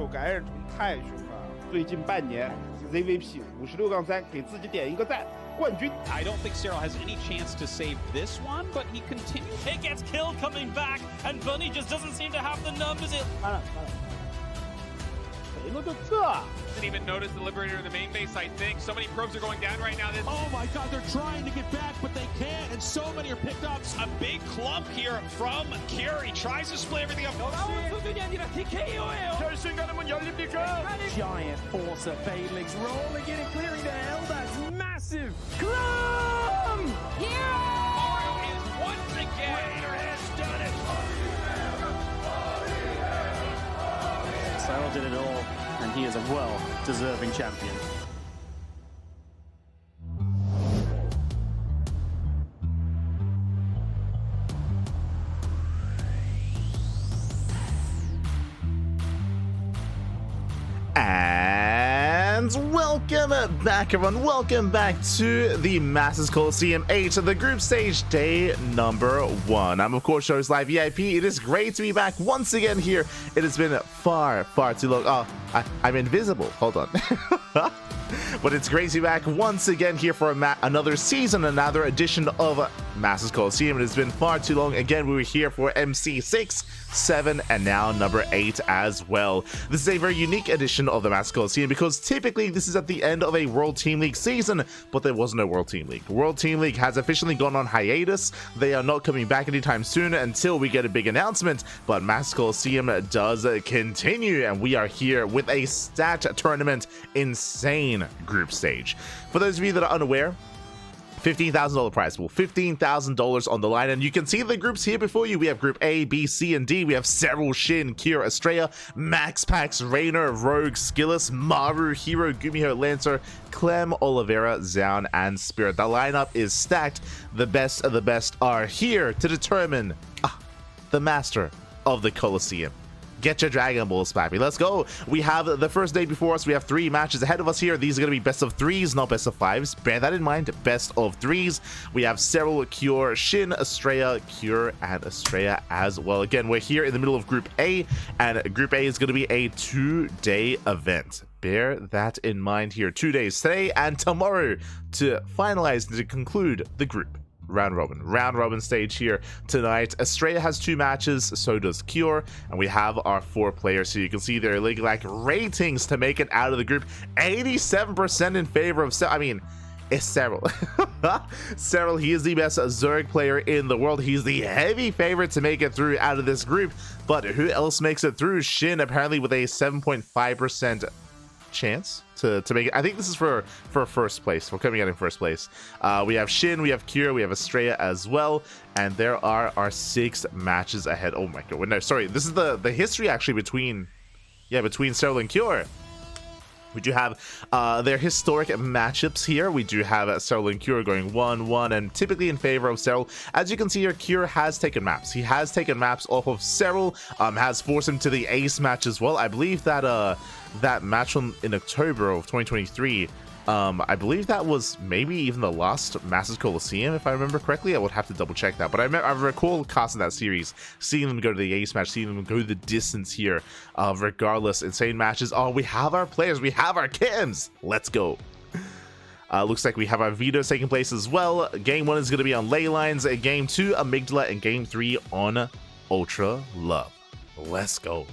受感染程度太凶了。最近半年 ，ZvT 56-3给自己点一个赞，冠军。 I don't think Serral has any chance to save this one, but he continues. It gets killed coming back, and Bunny just doesn't seem to have the numbers. 完了，谁能就这？ Didn't even notice the Liberator in the main base, I think. So many probes are going down right now. Oh my god, they're trying to get back, but they can't, and so many are picked up. A big clump here from Cure. He tries to split everything up. Giant force of Fadelings rolling in and clearing the hell. That's massive. Clump! Mario is once again. Raider has done it. Serral did it all, and he is a well-deserving champion. And welcome back, everyone. Welcome back to the Masters Coliseum 8, the group stage, day number 1. I'm, of course, your host, Live VIP. It is great to be back once again here. It has been far, far too long. Oh, I'm invisible. Hold on. But it's great to be back once again here for another season, another edition of Masters Coliseum. It has been far too long. Again, we were here for MC 6, 7, and now number 8 as well. This is a very unique edition of the Masters Coliseum because typically this is at the end of a World Team League season, but there was no World Team League. World Team League has officially gone on hiatus. They are not coming back anytime soon until we get a big announcement, but Masters Coliseum does continue, and we are here with a stat tournament insane group stage. For those of you that are unaware, $15,000 prize pool, $15,000 on the line, and you can see the groups here before you. We have Group A, B, C, and D. We have Serral, Shin, Kira, Estrella, Max, Pax, Rainer, Rogue, Skillis, Maru, Hero, Gumiho, Lancer, Clem, Oliveira, Zaun, and Spirit. The lineup is stacked. The best of the best are here to determine the master of the Coliseum. Get your Dragon Balls, Pappy. Let's go. We have the first day before us. We have 3 matches ahead of us here. These are going to be best of 3s, not best of 5s. Bear that in mind. Best of 3s. We have Serral, Cure, Shin, Estrella, Cure, and Estrella as well. Again, we're here in the middle of Group A, and Group A is going to be a 2-day event. Bear that in mind here. 2 days, today and tomorrow, to finalize and to conclude the group. Round robin stage here tonight. Estrella has 2 matches, so does Cure, and we have our 4 players. So you can see their league like ratings to make it out of the group. 87% in favor of it's Serral. Serral, he is the best Zerg player in the world. He's the heavy favorite to make it through out of this group, but who else makes it through? Shin, apparently with a 7.5% chance to make it. I think this is for first place. We're coming out in first place. We have Shin, we have Kira, we have Estrella as well, and there are our 6 matches ahead. Oh my god, no, sorry, this is the history actually between Serral and Cure. We do have their historic matchups here. We do have Serral and Cure going 1-1, and typically in favor of Serral. As you can see here, Cure has taken maps. He has taken maps off of Serral, has forced him to the ace match as well. I believe that that match in October of 2023, I believe that was maybe even the last Masters Coliseum, if I remember correctly. I would have to double check that, but I recall casting that series, seeing them go to the ace match, seeing them go the distance here. Regardless, insane matches. Oh, we have our players, we have our Kims. Let's go. Looks like we have our vetoes taking place as well. Game 1 is going to be on Ley Lines, Game 2 Amygdala, and Game 3 on Ultra Love. Let's go.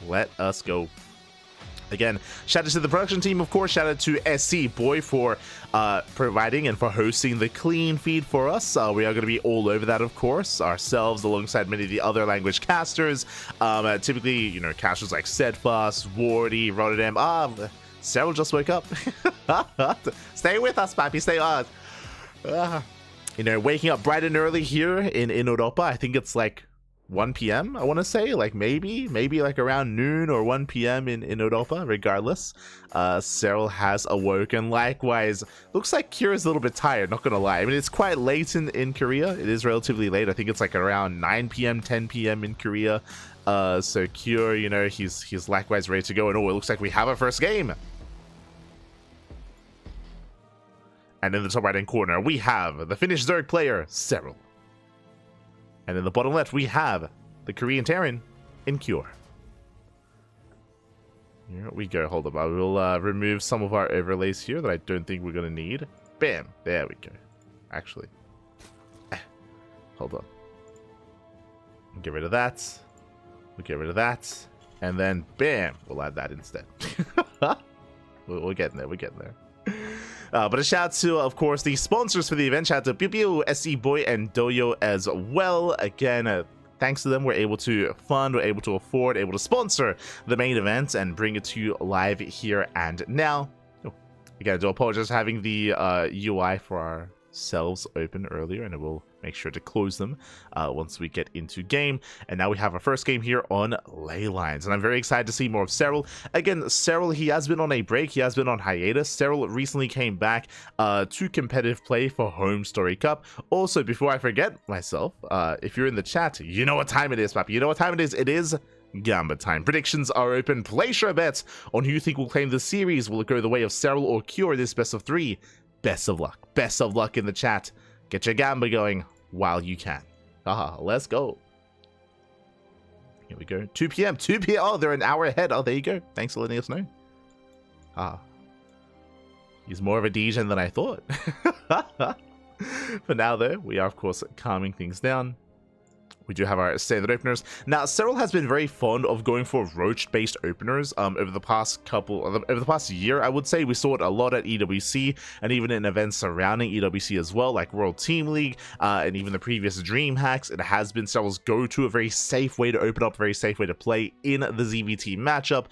Let us go. Again, shout out to the production team, of course. Shout out to SCBoy for providing and for hosting the clean feed for us. We are going to be all over that, of course, ourselves, alongside many of the other language casters. Typically, you know, casters like Steadfast, Wardy, Rotterdam. Serral just woke up. Stay with us, Pappy. Stay on. You know, waking up bright and early here in Europa. I think it's like 1 p.m. I want to say, like maybe like around noon or 1 p.m. in Europa. Regardless, Serral has awoken. Likewise, looks like Kira's a little bit tired, not gonna lie. I mean, it's quite late in Korea. It is relatively late. I think it's like around 9 p.m. 10 p.m. in Korea. So Kira, you know, he's likewise ready to go, and it looks like we have our first game. And in the top right hand corner, we have the Finnish Zerg player, Serral. And in the bottom left, we have the Korean Terran in Cure. Here we go. Hold up. I will remove some of our overlays here that I don't think we're going to need. Bam. There we go. Actually. Hold on. Get rid of that. We'll get rid of that. And then, bam. We'll add that instead. We're getting there. We're getting there. But a shout out to, of course, the sponsors for the event. Shout out to Pew Pew, SCBoy, and Doyo as well. Again, thanks to them, we're able to fund, we're able to afford, able to sponsor the main event and bring it to you live here and now. Again, I do apologize for having the UI for ourselves open earlier, and I will make sure to close them once we get into game. And now we have our first game here on Ley Lines, and I'm very excited to see more of Serral. Again, Serral, he has been on a break, he has been on hiatus. Serral recently came back to competitive play for Home Story Cup. Also, before I forget myself, if you're in the chat, you know what time it is, Papi. You know what time it is. It is Gamba time. Predictions are open. Place your bets on who you think will claim the series. Will it go the way of Serral or Cure this best of 3? Best of luck. Best of luck in the chat. Get your Gamba going while you can. Haha, let's go. Here we go. 2 p.m. 2 p.m. Oh, they're an hour ahead. Oh, there you go. Thanks for letting us know. He's more of a DJ than I thought. For now, though, we are, of course, calming things down. We do have our standard openers. Now, Serral has been very fond of going for roach-based openers over the past year, I would say. We saw it a lot at EWC and even in events surrounding EWC as well, like World Team League and even the previous Dream Hacks. It has been Serral's go-to, a very safe way to open up, a very safe way to play in the ZvT matchup.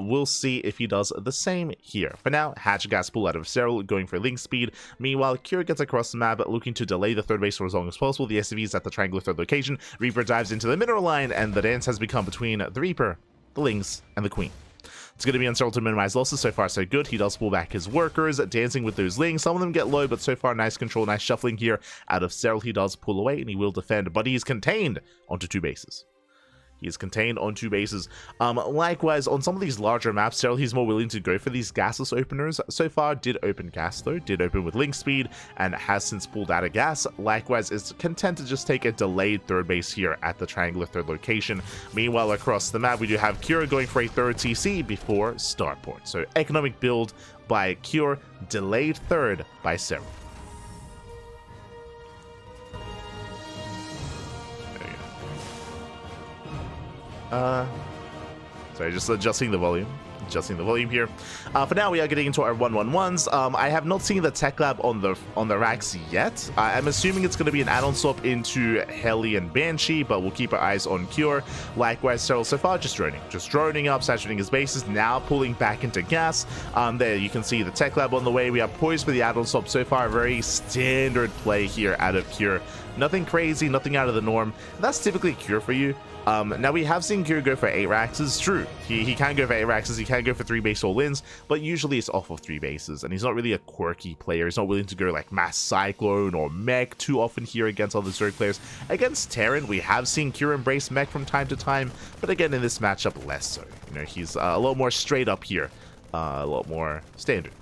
We'll see if he does the same here. For now, Hatch gas pull out of Serral, going for link speed. Meanwhile, Kira gets across the map, looking to delay the third base for as long as possible. The SCV is at the triangular third location. Reaper dives into the mineral line, and the dance has become between the Reaper, the Lings, and the Queen. It's going to be on Serral to minimize losses. So far, so good. He does pull back his workers, dancing with those Lings. Some of them get low, but so far, nice control, nice shuffling here out of Serral. He does pull away, and he will defend, but he's contained onto 2 bases. He is contained on 2 bases. Likewise, on some of these larger maps, Serral, he's more willing to go for these gasless openers. So far, did open gas, though. Did open with link speed, and has since pulled out of gas. Likewise, is content to just take a delayed third base here at the triangular third location. Meanwhile, across the map, we do have Cure going for a third TC before starport. So, economic build by Cure, delayed third by Serral. Sorry, just adjusting the volume. Here. For now, we are getting into our 1-1-1s. I have not seen the tech lab on the racks yet. I'm assuming it's going to be an add-on swap into Heli and Banshee, but we'll keep our eyes on Cure. Likewise, Serral so far just droning up, saturating his bases, now pulling back into gas. There you can see the tech lab on the way. We are poised for the add-on swap so far. A very standard play here out of Cure. Nothing crazy, nothing out of the norm. That's typically Cure for you. Now we have seen Cure go for 8 racks. It's true. He can go for 8 racks. He can go for 3 base all-ins, but usually it's off of 3 bases, and he's not really a quirky player. He's not willing to go like Mass Cyclone or Mech too often here against other Zerg players. Against Terran, we have seen Cure embrace Mech from time to time, but again, in this matchup, less so. You know, he's a lot more straight up here, a lot more standard.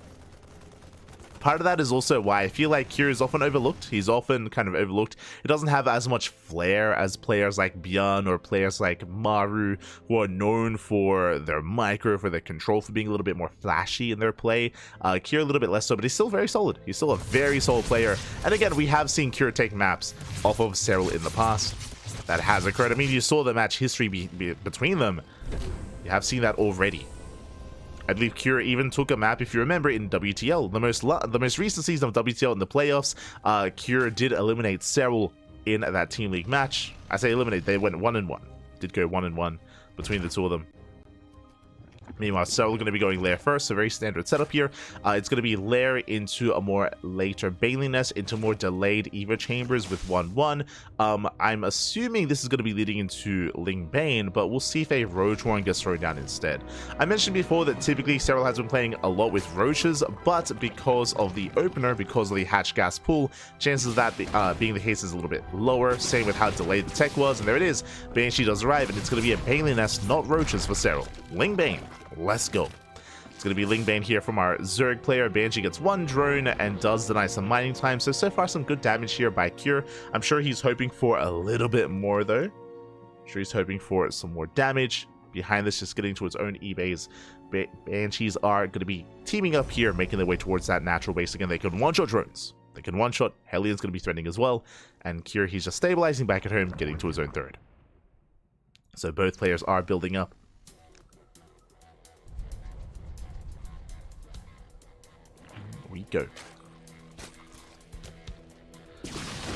Part of that is also why I feel like Cure is often overlooked. He's often kind of overlooked. He doesn't have as much flair as players like Bjorn or players like Maru, who are known for their micro, for their control, for being a little bit more flashy in their play. Cure a little bit less so, but he's still very solid. He's still a very solid player. And again, we have seen Cure take maps off of Serral in the past. That has occurred. I mean, you saw the match history between them. You have seen that already. I believe Cure even took a map, if you remember, in WTL. The most recent season of WTL in the playoffs, Cure did eliminate Serral in that Team League match. I say eliminate, they went 1-1. Did go 1-1 between the two of them. Meanwhile, Serral going to be going Lair first, so very standard setup here. It's going to be Lair into a more later Baneling Nest, into more delayed Eva Chambers with 1-1. I'm assuming this is going to be leading into Ling Bane, but we'll see if a Roach Warren gets thrown down instead. I mentioned before that typically Serral has been playing a lot with Roaches, but because of the opener, because of the Hatch gas pool, chances of that being the case is a little bit lower. Same with how delayed the tech was, and there it is. Banshee does arrive, and it's going to be a Baneling Nest, not Roaches for Serral. Ling Bane. Let's go. It's going to be Ling Bane here from our Zerg player. Banshee gets 1 drone and does deny some mining time. So far, some good damage here by Cure. I'm sure he's hoping for a little bit more, though. I'm sure he's hoping for some more damage. behind this, just getting towards own E-base. Banshees are going to be teaming up here, making their way towards that natural base. Again, they can one-shot drones. They can one-shot. Hellion's going to be threatening as well. And Cure, he's just stabilizing back at home, getting to his own third. So both players are building up. Here we go.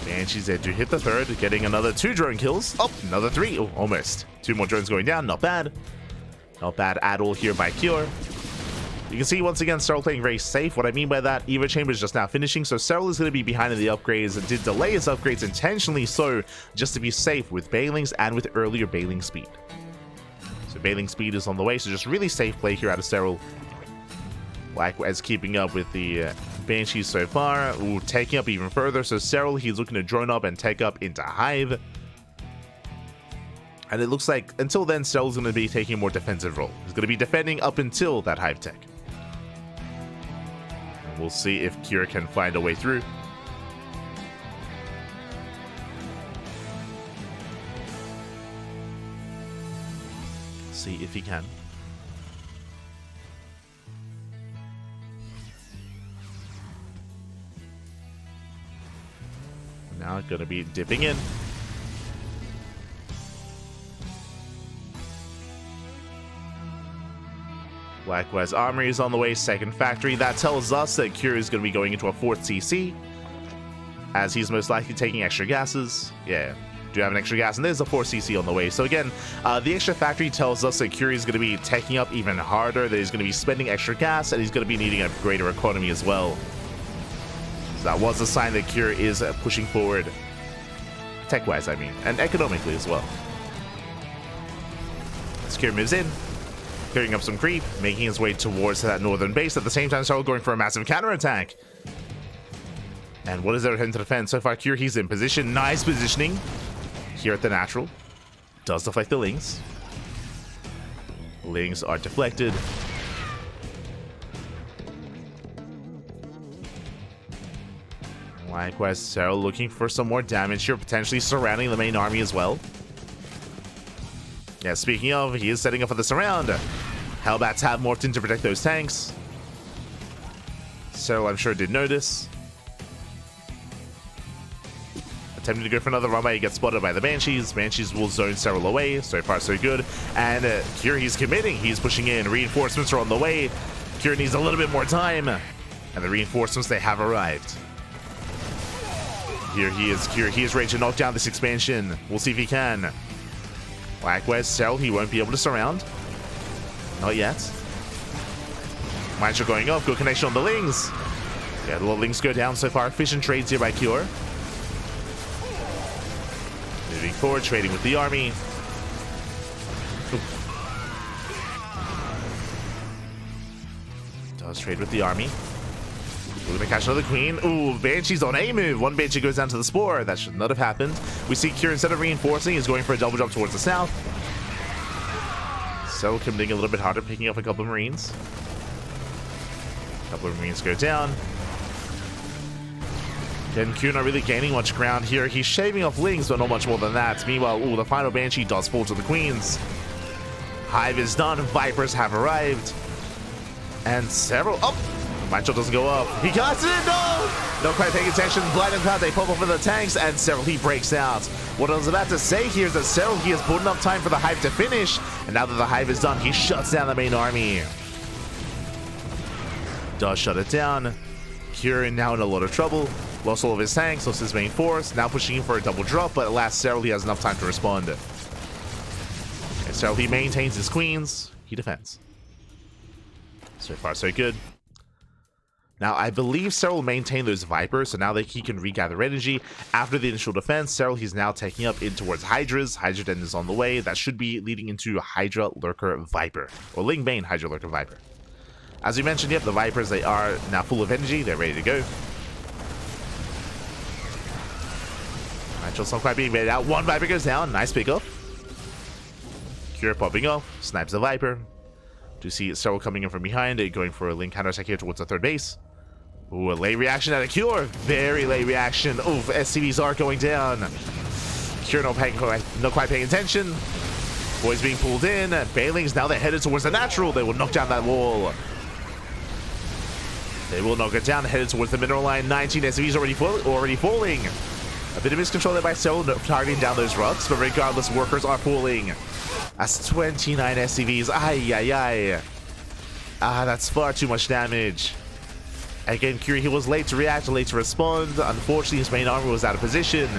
Banshees there to hit the third, getting another 2 drone kills. Oh, another 3. Oh, almost. 2 more drones going down. Not bad. Not bad at all here by Cure. You can see once again Serral playing very safe. What I mean by that, Evo Chamber is just now finishing, so Serral is going to be behind in the upgrades and did delay his upgrades intentionally so, just to be safe with bailings and with earlier bailing speed. So bailing speed is on the way, so just really safe play here out of Serral. Likewise, keeping up with the Banshees so far. Ooh, taking up even further. So Serral, he's looking to drone up and take up into Hive. And it looks like, until then, Serral's going to be taking a more defensive role. He's going to be defending up until that Hive tech. And we'll see if Cure can find a way through. See if he can. Now going to be dipping in. Likewise, Armory is on the way, second factory. That tells us that Cure is going to be going into a 4th CC, as he's most likely taking extra gases. Yeah, do have an extra gas, and there's a 4th CC on the way. So again, the extra factory tells us that Cure is going to be taking up even harder, that he's going to be spending extra gas, and he's going to be needing a greater economy as well. That was a sign that Cure is pushing forward, tech-wise, I mean, and economically as well. As Cure moves in, clearing up some creep, making his way towards that northern base. At the same time, Serral going for a massive counterattack. And what is there to defend? So far, Cure, he's in position. Nice positioning here at the natural. Does deflect the Lings. Lings are deflected. Likewise, Serral looking for some more damage here, potentially surrounding the main army as well. Yeah, speaking of, he is setting up for the surround. Hellbats have morphed in to protect those tanks. Serral, I'm sure, did notice. Attempting to go for another run by, he gets spotted by the Banshees. Banshees will zone Serral away. So far, so good. And Cure, he's committing. He's pushing in. Reinforcements are on the way. Cure needs a little bit more time. And the reinforcements, they have arrived. Here he is, Cure. He is ready to knock down this expansion. We'll see if he can. Likewise, Serral, he won't be able to surround. Not yet. Mines are going off. Good connection on the Lings. Yeah, the Lings go down so far. Efficient trades here by Cure. Moving forward, trading with the army. Ooh. Does trade with the army. We're gonna catch another queen. Ooh, Banshee's on a move. One Banshee goes down to the spore. That should not have happened. We see Cure, instead of reinforcing, is going for a double jump towards the south. So committing a little bit harder, picking up a couple of Marines. A couple of Marines go down. Again, Cure not really gaining much ground here. He's shaving off Lings, but not much more than that. Meanwhile, ooh, the final Banshee does fall to the queens. Hive is done. Vipers have arrived. And several... Oh! Mine-shot doesn't go up. He got it! No! Not quite paying attention. Blind and Cloud, they pop up in the tanks, and Serral, he breaks out. What I was about to say here is that Serral, he has put enough time for the Hive to finish, and now that the Hive is done, he shuts down the main army. Does shut it down. Cure now in a lot of trouble. Lost all of his tanks, lost his main force. Now pushing in for a double drop, but at last Serral, he has enough time to respond. And Serral, he maintains his queens. He defends. So far, so good. Now, I believe Serral maintained those Vipers, so now that he can regather energy. After the initial defense, Serral, he's now taking up in towards Hydras. Hydra Den is on the way. That should be leading into Hydra Lurker Viper, or Ling Bane Hydra Lurker Viper. As we mentioned, yep, the Vipers, they are now full of energy. They're ready to go. Nigel's not quite being made out. One Viper goes down. Nice pickup. Cure popping off. Snipes the Viper. Do see Serral coming in from behind, going for a Ling counterattack here towards the third base. Ooh, a late reaction out of Cure. Very late reaction. Oof, SCBs are going down. Cure not quite paying attention. Boys being pulled in. Bailings, now they're headed towards the natural. They will knock down that wall. They will knock it down, headed towards the mineral line. 19 SCVs already falling. A bit of miscontrol there by Serral, targeting down those rocks, but regardless, workers are falling. That's 29 SCVs. Ay, ay, ay. Ah, that's far too much damage. Again, Curie, he was late to react, late to respond. Unfortunately, his main armor was out of position.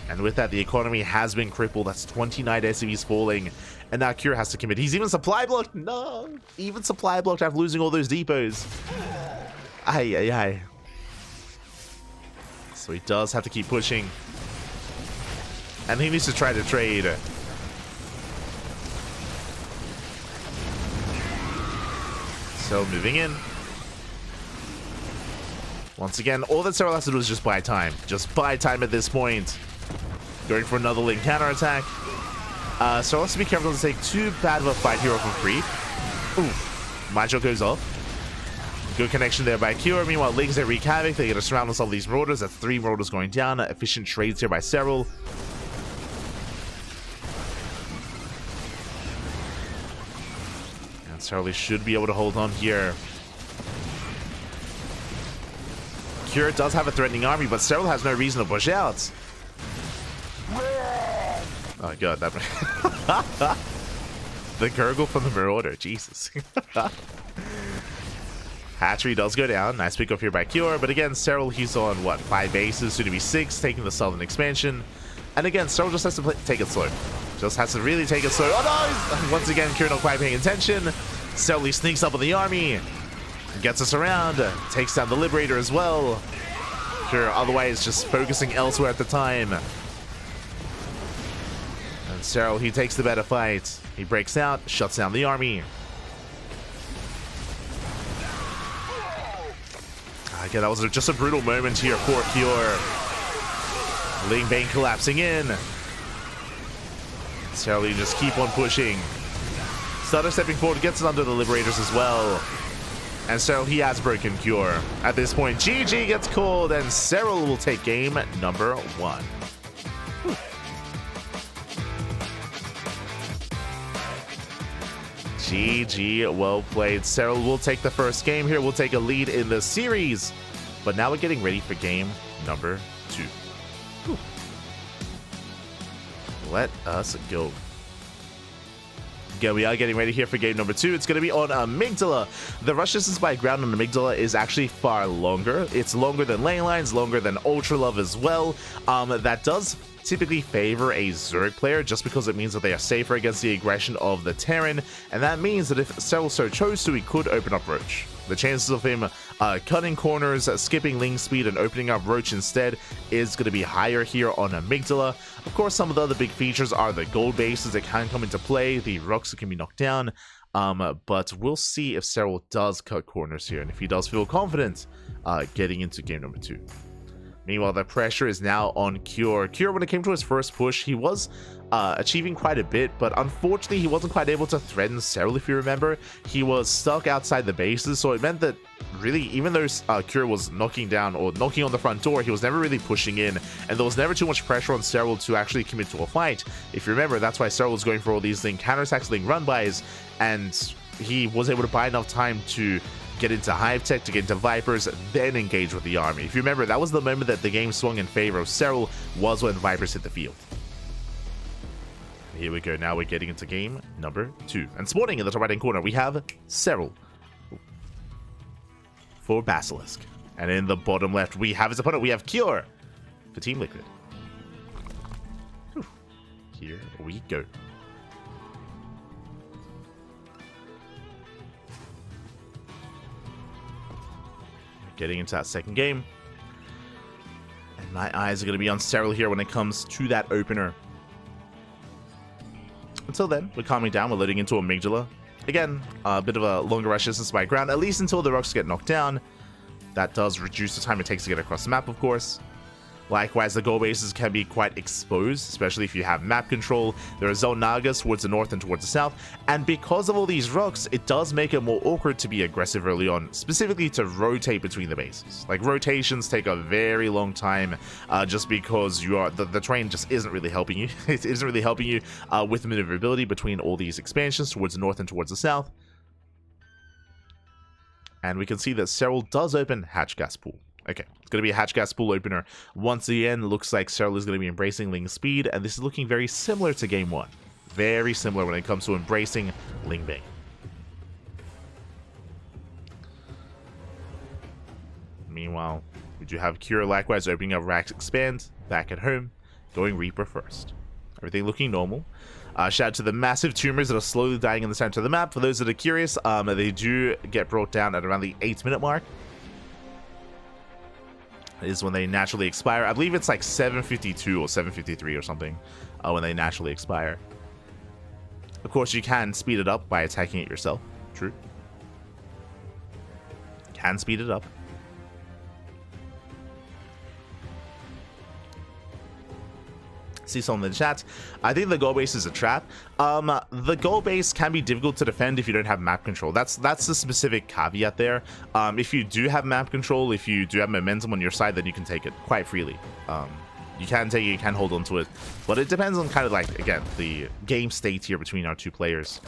And with that, the economy has been crippled. That's 29 SCVs falling. And now Cure has to commit. He's even supply blocked. No. Even supply blocked after losing all those depots. Ay, ay, ay. So he does have to keep pushing. And he needs to try to trade. So moving in. Once again, all that Serral has to do is just buy time. Just buy time at this point. Going for another link counterattack. So let's be careful to take too bad of a fight here off of creep. Ooh, Macho goes off. Good connection there by Cure. Meanwhile, Lings, they wreak havoc. They get to surround themselves with these marauders. That's 3 marauders going down. Efficient trades here by Serral. And Serral should be able to hold on here. Cure does have a threatening army, but Serral has no reason to push out. Oh god, that the gurgle from the Marauder, Jesus. Hatchery does go down. Nice pick up here by Cure, but again, Serral, he's on what, 5 bases, soon to be 6, taking the southern expansion. And again, Serral just has to take it slow. Just has to really take it slow. Oh no! Once again, Cure not quite paying attention. Serral sneaks up on the army, gets us around, takes down the Liberator as well. Cure otherwise just focusing elsewhere at the time. And Serral, he takes the better fight. He breaks out, shuts down the army. Again, that was just a brutal moment here for Cure. Ling Bane collapsing in. Serral, you just keep on pushing. Stutter stepping forward, gets it under the Liberators as well. And Serral, he has broken Cure. At this point, GG gets called, and Serral will take game number 1. GG, well played. Serral will take the first game here. We'll take a lead in the series. But now we're getting ready for game number 2. Whew. Let us go. Again, we are getting ready here for game number 2. It's going to be on Amygdala. The rush distance by ground on Amygdala is actually far longer. It's longer than lane lines, longer than Ultra Love as well. That does typically favor a Zerg player just because it means that they are safer against the aggression of the Terran, and that means that if Serral so chose to, he could open up Roach. The chances of him cutting corners, skipping Ling speed, and opening up Roach instead is going to be higher here on Amygdala. Of course, some of the other big features are the gold bases that can come into play, the rocks that can be knocked down, but we'll see if Serral does cut corners here, and if he does feel confident getting into game number 2. Meanwhile, the pressure is now on Cure. Cure, when it came to his first push, he was achieving quite a bit, but unfortunately, he wasn't quite able to threaten Serral, if you remember. He was stuck outside the bases, so it meant that really, even though Cure was knocking down or knocking on the front door, he was never really pushing in, and there was never too much pressure on Serral to actually commit to a fight. If you remember, that's why Serral was going for all these Ling counterattacks, Ling run-bys, and he was able to buy enough time to get into Hive Tech, to get into Vipers, then engage with the army. If you remember, that was the moment that the game swung in favor of Serral, was when Vipers hit the field. Here we go, now we're getting into game number 2. And spawning in the top right hand corner, we have Serral for Basilisk. And in the bottom left, we have his opponent, we have Cure for Team Liquid. Whew. Here we go. Getting into that second game. And my eyes are going to be on Serral here when it comes to that opener. Until then, we're calming down. We're loading into Amygdala. Again, a bit of a longer rush distance by ground, at least until the rocks get knocked down. That does reduce the time it takes to get across the map, of course. Likewise, the gold bases can be quite exposed, especially if you have map control. There are zone nagas towards the north and towards the south, and because of all these rocks, it does make it more awkward to be aggressive early on, specifically to rotate between the bases. Like, rotations take a very long time, just because the terrain just isn't really helping you. It isn't really helping you with maneuverability between all these expansions towards the north and towards the south. And we can see that Serral does open hatch gas pool. Okay, it's going to be a hatch gas pool opener. Once again, looks like Serral is going to be embracing Ling speed, and this is looking very similar to game 1. Very similar when it comes to embracing Ling Bane. Meanwhile, we do have Cure likewise opening up Rax Expand, back at home, going Reaper first. Everything looking normal. Shout out to the massive tumors that are slowly dying in the center of the map. For those that are curious, they do get brought down at around the 8-minute mark. Is when they naturally expire. I believe it's like 7:52 or 7:53 or something when they naturally expire. Of course, you can speed it up by attacking it yourself. True. Can speed it up. See someone in the chat. I think the goal base is a trap. The goal base can be difficult to defend if you don't have map control. That's the specific caveat there. If you do have map control, if you do have momentum on your side, then you can take it quite freely. You can take it, you can hold on to it, but it depends on kind of like, again, the game state here between our two players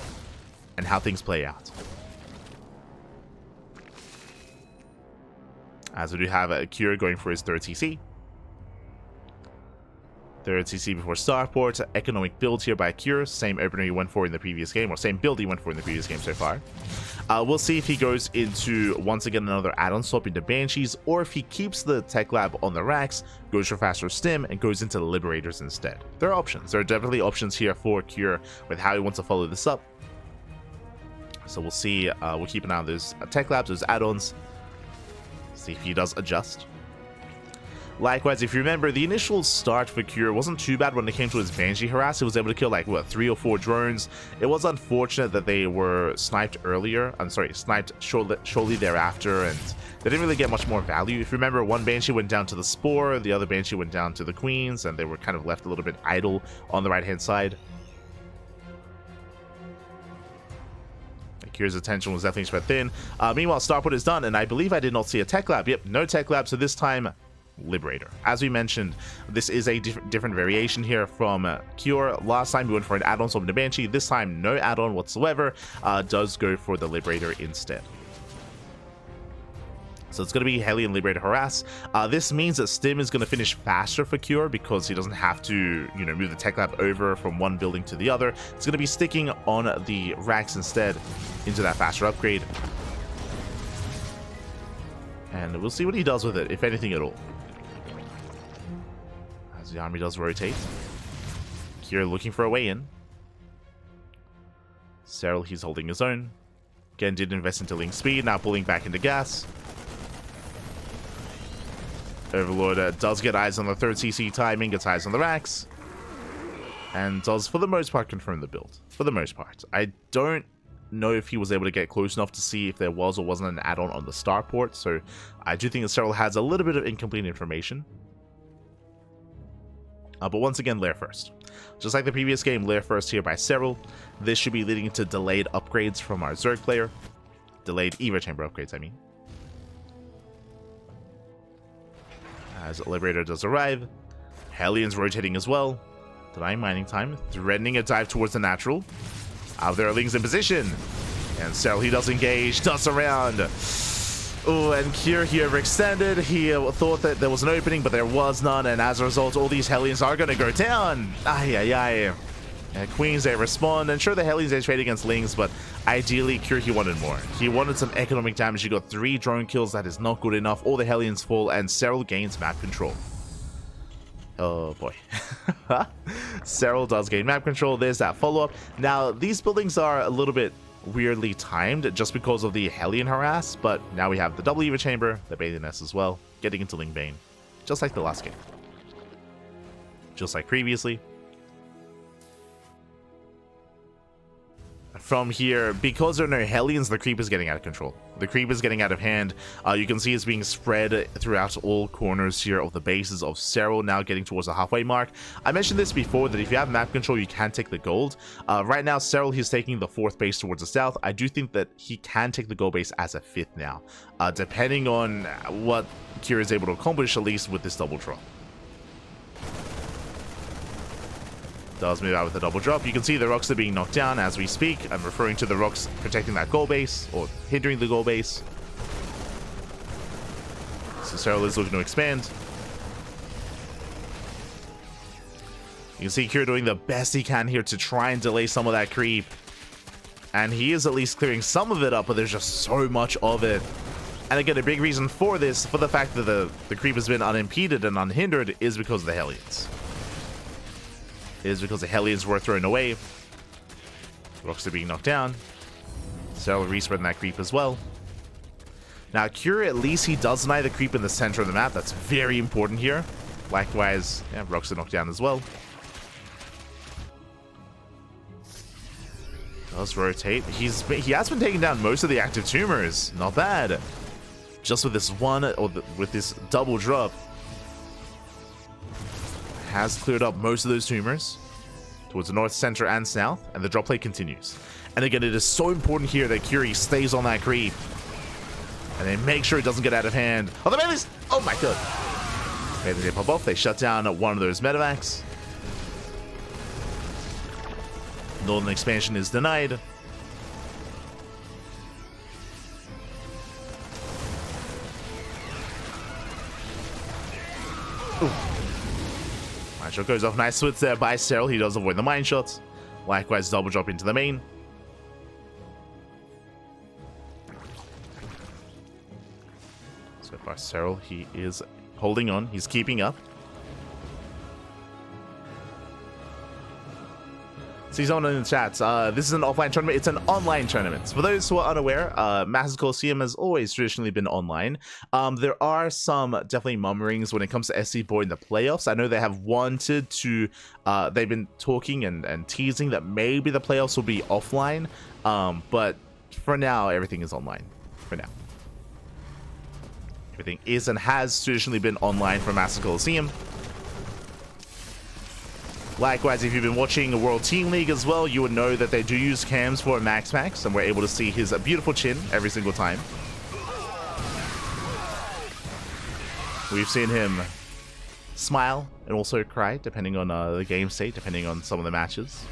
and how things play out. As we do have a Cure going for his 3rd TC. 3rd CC before Starport. Economic build here by Cure. Same opener he went for in the previous game, or same build he went for in the previous game so far. We'll see if he goes into, once again, another add-on swap into Banshees, or if he keeps the Tech Lab on the racks, goes for faster stim, and goes into the Liberators instead. There are options. There are definitely options here for Cure with how he wants to follow this up. So we'll see. We'll keep an eye on those Tech Labs, those add-ons. See if he does adjust. Likewise, if you remember, the initial start for Cure wasn't too bad when it came to his Banshee harass. He was able to kill like, what, 3 or 4 drones. It was unfortunate that they were sniped earlier. I'm sorry, sniped shortly thereafter, and they didn't really get much more value. If you remember, one Banshee went down to the Spore, the other Banshee went down to the Queens, and they were kind of left a little bit idle on the right-hand side. Cure's attention was definitely spread thin. Meanwhile, Starport is done, and I believe I did not see a Tech Lab. Yep, no Tech Lab, so this time Liberator. As we mentioned, this is a different variation here from Cure. Last time we went for an add-on swap into Banshee. This time, no add-on whatsoever. Does go for the Liberator instead. So it's going to be Hellion Liberator Harass. This means that Stim is going to finish faster for Cure because he doesn't have to, move the Tech Lab over from one building to the other. It's going to be sticking on the racks instead into that faster upgrade. And we'll see what he does with it, if anything at all. As the army does rotate. Cure looking for a way in. Serral, he's holding his own. Again, did invest into Link speed, now pulling back into gas. Overlord does get eyes on the 3rd CC timing, gets eyes on the racks. And does, for the most part, confirm the build. For the most part. I don't know if he was able to get close enough to see if there was or wasn't an add-on on the Starport, so I do think that Serral has a little bit of incomplete information. But once again, Lair first. Just like the previous game, Lair first here by Serral. This should be leading to delayed upgrades from our Zerg player. Delayed Evo Chamber upgrades, I mean. As Liberator does arrive. Hellion's rotating as well. Denying mining time. Threatening a dive towards the natural. There are Lings in position. And Serral, he does engage. Does surround. Oh, and Cure here overextended. He thought that there was an opening, but there was none. And as a result, all these Hellions are going to go down. Queens, they respond. And sure, the Hellions, they trade against Lings, but ideally, Cure, he wanted more. He wanted some economic damage. He got 3 drone kills. That is not good enough. All the Hellions fall, and Serral gains map control. Oh boy. Serral does gain map control. There's that follow-up. Now, these buildings are a little bit weirdly timed just because of the Hellion harass, but now we have the double Evo Chamber, the Bathing Nest as well, getting into Ling Bane, just like the last game. Just like previously. from here, because there are no Hellions, the creep is getting out of control. The creep is getting out of hand. You can see it's being spread throughout all corners here of the bases of Serral, now getting towards the halfway mark. I mentioned this before, that if you have map control, you can take the gold. Right now, Serral, he's taking the 4th base towards the south. I do think that he can take the gold base as a 5th now, depending on what Kira is able to accomplish, at least with this double drop. Does move out with a double drop. You can see the rocks are being knocked down as we speak. I'm referring to the rocks protecting that goal base, or hindering the goal base. So Serral is looking to expand. You can see Kira doing the best he can here to try and delay some of that creep. And he is at least clearing some of it up, but there's just so much of it. And again, a big reason for this, for the fact that the creep has been unimpeded and unhindered, is because of the Hellions. Is because the Hellions were thrown away. Rocks are being knocked down. Serral respreading that creep as well. Now, Kira, at least he does deny the creep in the center of the map. That's very important here. Likewise, yeah, rocks are knocked down as well. Does rotate. He has been taking down most of the active tumors. Not bad. Just with this one, or with this double drop, has cleared up most of those tumors towards the north, center, and south, and the drop play continues. And again, it is so important here that Kira stays on that creep, and they make sure it doesn't get out of hand. Oh, the melees! Oh my god! Okay, they pop off. They shut down one of those medevacs. Northern expansion is denied. Ooh. Mine shot goes off. Nice switch there by Serral. He does avoid the mine shots. Likewise, double drop into the main. So far, Serral, he is holding on. He's keeping up. See someone in the chats. This is an offline tournament. It's an online tournament. For those who are unaware, Masters Coliseum has always traditionally been online. There are some definitely murmurings when it comes to SCBoy in the playoffs. I know they have wanted to, they've been talking and teasing that maybe the playoffs will be offline. But for now, everything is online. For now. Everything is and has traditionally been online for Masters Coliseum. Likewise, if you've been watching the World Team League as well, you would know that they do use cams for Max, and we're able to see his beautiful chin every single time. We've seen him smile and also cry, depending on the game state, depending on some of the matches.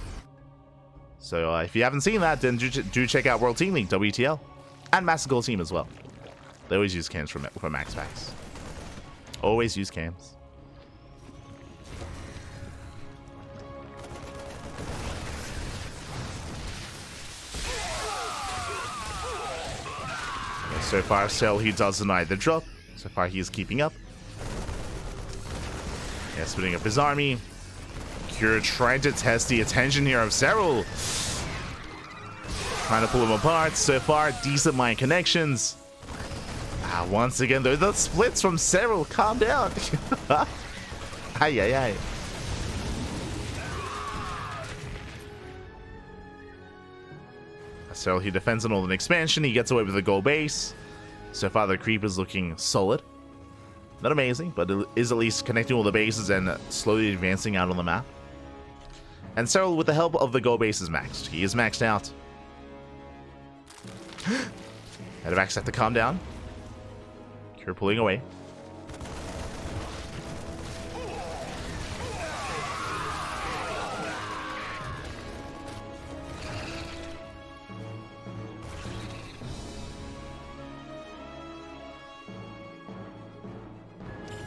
So if you haven't seen that, then do check out World Team League, WTL, and Master Goal Team as well. They always use cams for Max Packs. Always use cams. So far, Serral, he does deny the drop. So far, he is keeping up. Yeah, splitting up his army. Kira trying to test the attention here of Serral. Trying to pull him apart. So far, decent mine connections. Once again, though, the splits from Serral. Calm down. Ay, ay, ay. Serral, he defends an Northern expansion. He gets away with the goal base. So far, the creep is looking solid. Not amazing, but it is at least connecting all the bases and slowly advancing out on the map. And Serral, with the help of the goal base, is maxed. He is maxed out. Medevacs have to calm down. Kira pulling away.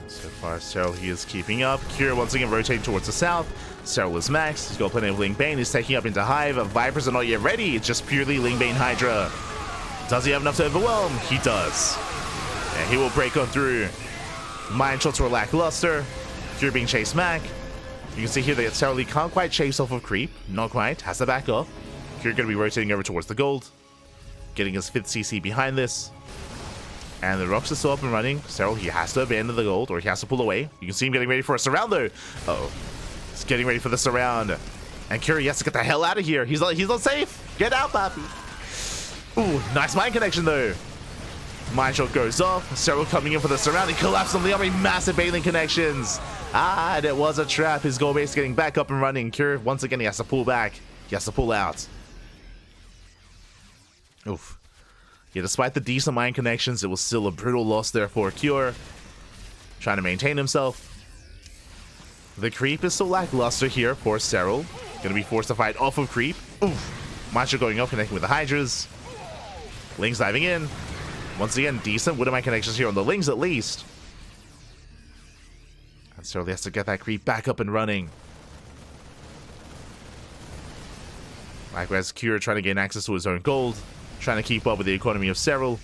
So far, Serral, he is keeping up. Kira once again rotating towards the south. Serral is maxed. He's got plenty of Ling Bane. He's taking up into Hive. Vipers are not yet ready. It's just purely Ling Bane Hydra. Does he have enough to overwhelm? He does. And he will break on through. Mine shots were lackluster. Kira being chased back. You can see here that Serral can't quite chase off of creep. Not quite. Has to back off. Kira going to be rotating over towards the gold. Getting his 5th CC behind this. And the rocks are still up and running. Serral, he has to abandon the gold, or he has to pull away. You can see him getting ready for a surround, though. Uh-oh. He's getting ready for the surround. And Curie has to get the hell out of here. He's not safe. Get out, Papi. Ooh, nice mind connection though. Mind shot goes off. Serral coming in for the surrounding collapse on the army. Massive bailing connections. Ah, and it was a trap. His goal base getting back up and running. Curie, once again, he has to pull back. He has to pull out. Oof. Yeah, despite the decent mind connections, it was still a brutal loss there for Cure. Trying to maintain himself. The creep is still lackluster here. Poor Serral. Gonna be forced to fight off of creep. Oof. Mind shot going off, connecting with the Hydras. Lings diving in. Once again, decent Widowmine connections here on the Lings at least. And Serral has to get that creep back up and running. Likewise, Cure trying to gain access to his own gold. Trying to keep up with the economy of Serral.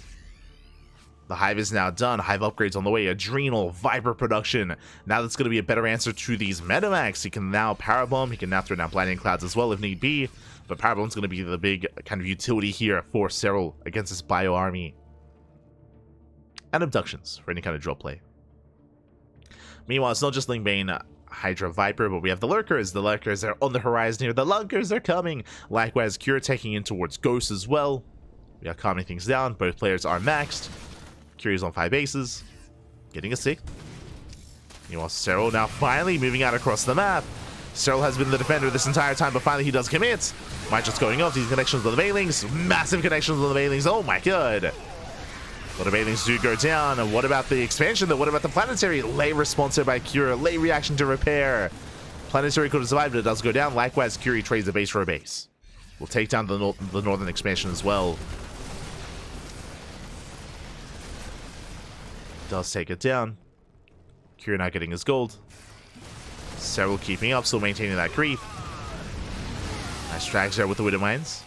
The Hive is now done. Hive upgrades on the way. Adrenal, Viper production. Now that's going to be a better answer to these Metamax. He can now Power Bomb. He can now throw down Blinding Clouds as well if need be. But Power Bomb's going to be the big kind of utility here for Serral against this Bio Army. And Abductions for any kind of drill play. Meanwhile, it's not just Lingbane, Hydra, Viper, but we have the Lurkers. The Lurkers are on the horizon here. The Lurkers are coming. Likewise, Cure taking in towards Ghost as well. We are calming things down. Both players are maxed. Curie's on 5 bases. Getting a 6. Meanwhile, Serral now finally moving out across the map. Serral has been the defender this entire time, but finally he does commit. Mind just going off. These connections on the Veilings. Massive connections on the Veilings. Oh my god. A lot of Veilings do go down. And what about the expansion though? What about the Planetary? Late response here by Cure. Late reaction to repair. Planetary could have survived, but it does go down. Likewise, Cure trades a base for a base. We'll take down the northern expansion as well. Does take it down. Cure now getting his gold. Serral keeping up, still maintaining that creep. Nice drags there with the Widow Mines.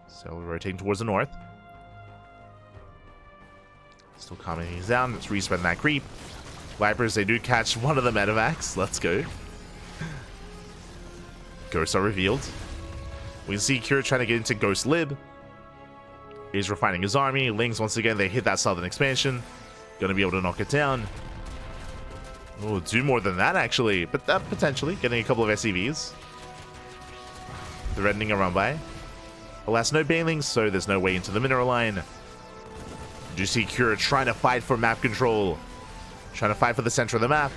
Serral rotating towards the north. Still calming things down. Let's respend that creep. Vipers, they do catch one of the Metavacs. Let's go. Ghosts are revealed. We can see Cure trying to get into Ghost Lib. He's refining his army. Lings, once again, they hit that southern expansion. Gonna be able to knock it down. Oh, do more than that, actually. But potentially. Getting a couple of SCVs. Threatening a run by. Alas, no Banelings, so there's no way into the mineral line. Do you see Cure trying to fight for map control? Trying to fight for the center of the map.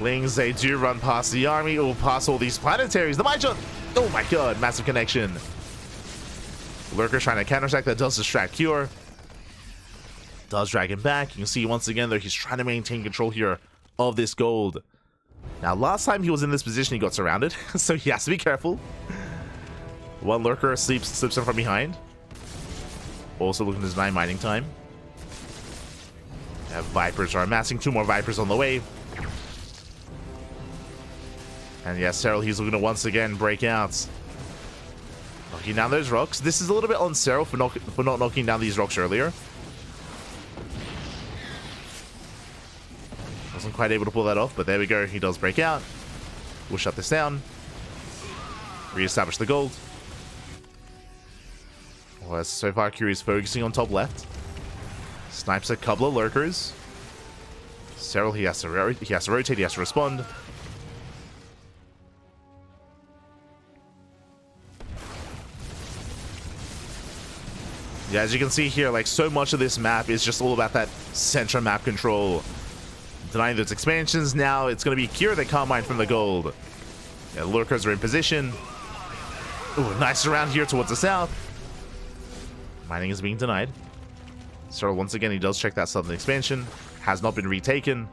Lings, they do run past the army. Oh, past all these planetaries. The Mind Shot! Oh my god, massive connection. Lurker trying to counterattack. That does distract Cure. Does drag him back. You can see once again, though, he's trying to maintain control here of this gold. Now, last time he was in this position, he got surrounded. So he has to be careful. One Lurker slips in from behind. Also looking to deny mining time. We have Vipers are amassing. 2 more Vipers on the way. And yeah, Serral, he's looking to once again break out. Knocking down those rocks. This is a little bit on Serral for not knocking down these rocks earlier. Wasn't quite able to pull that off, but there we go. He does break out. We'll shut this down. Re-establish the gold. Well, so far, Cure is focusing on top left. Snipes a couple of Lurkers. Serral, he has to rotate, he has to respond. Yeah, as you can see here, like, so much of this map is just all about that central map control. Denying those expansions. Now it's going to be Cure that can't mine from the gold. Yeah, Lurkers are in position. Ooh, nice around here towards the south. Mining is being denied. Serral, once again, he does check that southern expansion. Has not been retaken.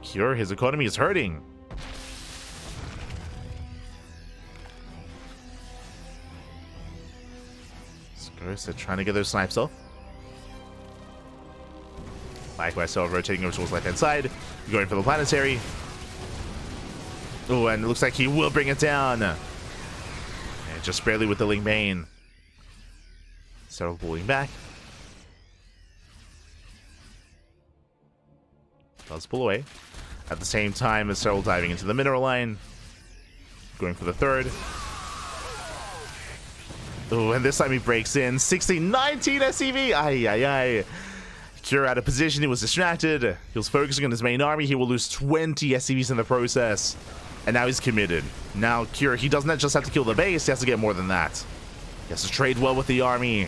Cure, his economy is hurting. Ghosts are trying to get those snipes off. Likewise, Serral rotating over towards the left-hand side. Going for the planetary. Oh, and it looks like he will bring it down. And just barely with the Lingbane. Serral pulling back. Does pull away. At the same time as Serral diving into the mineral line. Going for the third. Oh, and this time he breaks in. 16-19 SCV. Ay, ay, ay. Cure out of position, he was distracted. He was focusing on his main army. He will lose 20 SCVs in the process. And now he's committed. Now Cure, he doesn't just have to kill the base, he has to get more than that. He has to trade well with the army.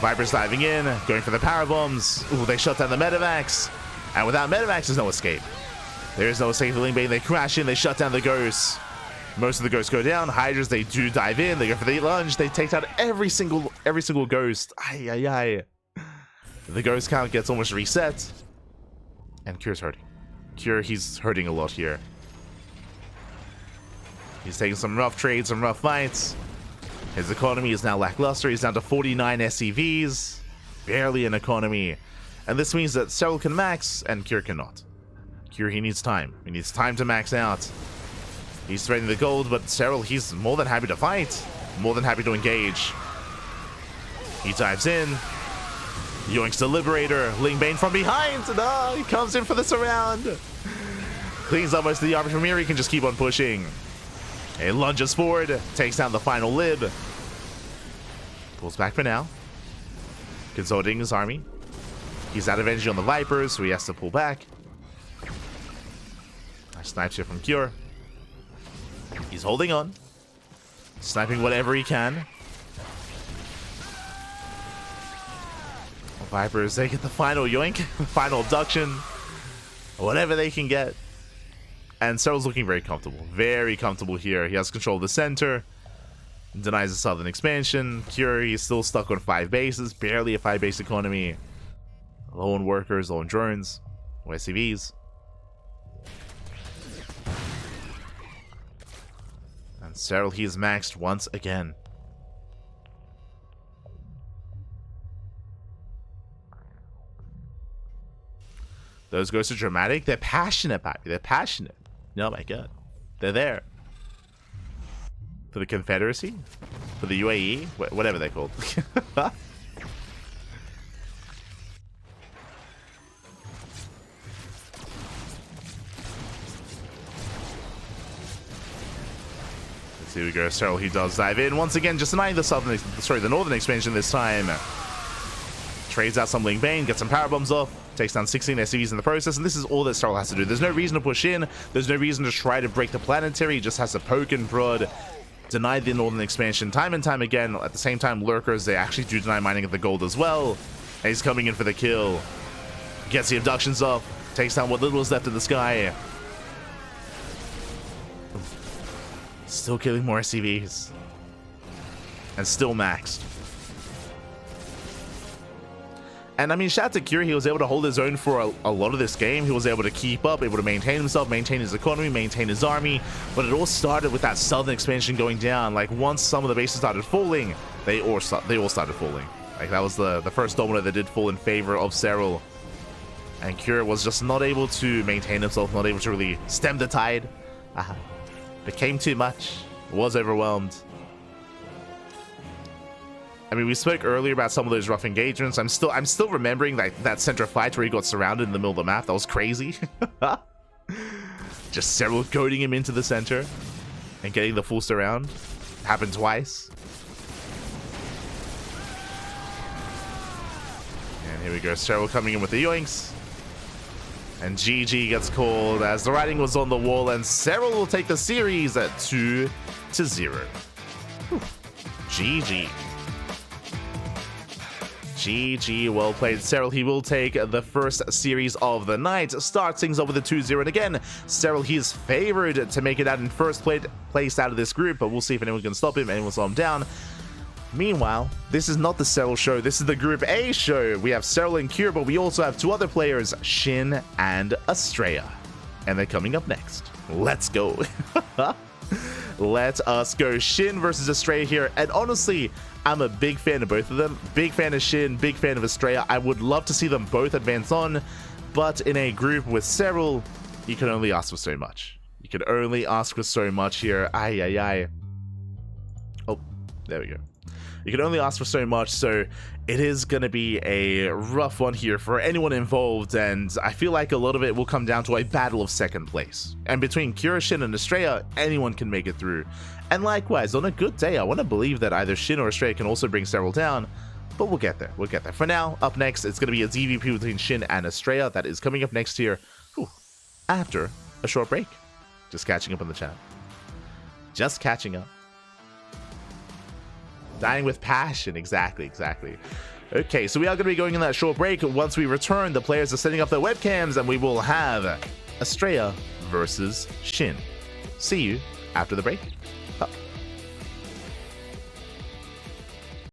Viper's diving in, going for the power bombs. Ooh, they shut down the medevacs. And without medevacs, there's no escape. There is no escape for Lingbane. They crash in, they shut down the ghosts. Most of the ghosts go down. Hydras, they do dive in, they go for the lunge, they take out every single ghost. Ay, ay, ay. The ghost count gets almost reset. And Cure's hurting. Cure, he's hurting a lot here. He's taking some rough trades, some rough fights. His economy is now lackluster. He's down to 49 SCVs. Barely an economy. And this means that Serral can max and Cure cannot. Cure, he needs time. He needs time to max out. He's threatening the gold, but Serral, he's more than happy to fight. More than happy to engage. He dives in. Yoinks the Liberator. Lingbane from behind. No, he comes in for the surround. Cleans up most of the army from here. He can just keep on pushing. He lunges forward, takes down the final lib. Pulls back for now. Consolidating his army. He's out of energy on the Vipers, so he has to pull back. Nice snipes here from Cure. He's holding on. Sniping whatever he can. Vipers, they get the final yoink, the final abduction. Whatever they can get. And Serral's looking very comfortable here. He has control of the center, denies the southern expansion. Cure, he's still stuck on 5 bases, barely a 5-base economy. Low on workers, low on drones, low SCVs. And Serral, he's maxed once again. Those ghosts are dramatic. They're passionate, Pappy. They're passionate. Oh my god. They're there. For the Confederacy? For the UAE? Whatever they're called. Let's see, we go. Serral, he does dive in. Once again, just denying the northern expansion this time. Trades out some Lingbane, gets some power bombs off. Takes down 16 SCVs in the process, and this is all that Serral has to do. There's no reason to push in. There's no reason to try to break the planetary. He just has to poke and prod. Deny the northern expansion time and time again. At the same time, lurkers, they actually do deny mining of the gold as well. And he's coming in for the kill. Gets the abductions off. Takes down what little is left in the sky. Still killing more SCVs. And still maxed. And I mean, shout out to Cure, he was able to hold his own for a lot of this game. He was able to keep up, able to maintain himself, maintain his economy, maintain his army. But it all started with that southern expansion going down. Like, once some of the bases started falling, they all started falling. Like, that was the first domino that did fall in favor of Serral. And Cure was just not able to maintain himself, not able to really stem the tide. Became too much. Was overwhelmed. I mean, we spoke earlier about some of those rough engagements. I'm still remembering that center fight where he got surrounded in the middle of the map. That was crazy. Just Serral goading him into the center and getting the full surround. Happened twice. And here we go. Serral coming in with the yoinks. And GG gets called as the writing was on the wall, and Serral will take the series at 2-0. GG. GG, well played, Serral. He will take the first series of the night. Starts things off with a 2-0, and again, Serral, he is favored to make it out in first place out of this group, but we'll see if anyone can stop him, anyone slow him down. Meanwhile, this is not the Serral show, this is the Group A show. We have Serral and Cure, but we also have 2 other players, Shin and Estrella. And they're coming up next. Let's go. Let us go. Shin versus Estrella here, and honestly, I'm a big fan of both of them. Big fan of Shin, big fan of Estrella. I would love to see them both advance on, but in a group with Serral, you can only ask for so much. You can only ask for so much here. Ay, ay, ay. Oh, there we go. You can only ask for so much, so it is going to be a rough one here for anyone involved, and I feel like a lot of it will come down to a battle of second place. And between Cure, Shin, and Estrella, anyone can make it through. And likewise, on a good day, I want to believe that either Shin or Estrella can also bring Serral down, But we'll get there. We'll get there. For now, up next, it's going to be a ZvP between Shin and Estrella. That is coming up next here after a short break. Just catching up on the chat. Just catching up. Dying with passion. Exactly. Okay, so we are going to be going in that short break. Once we return, the players are setting up their webcams, and we will have Estrella versus Shin. See you after the break. Up.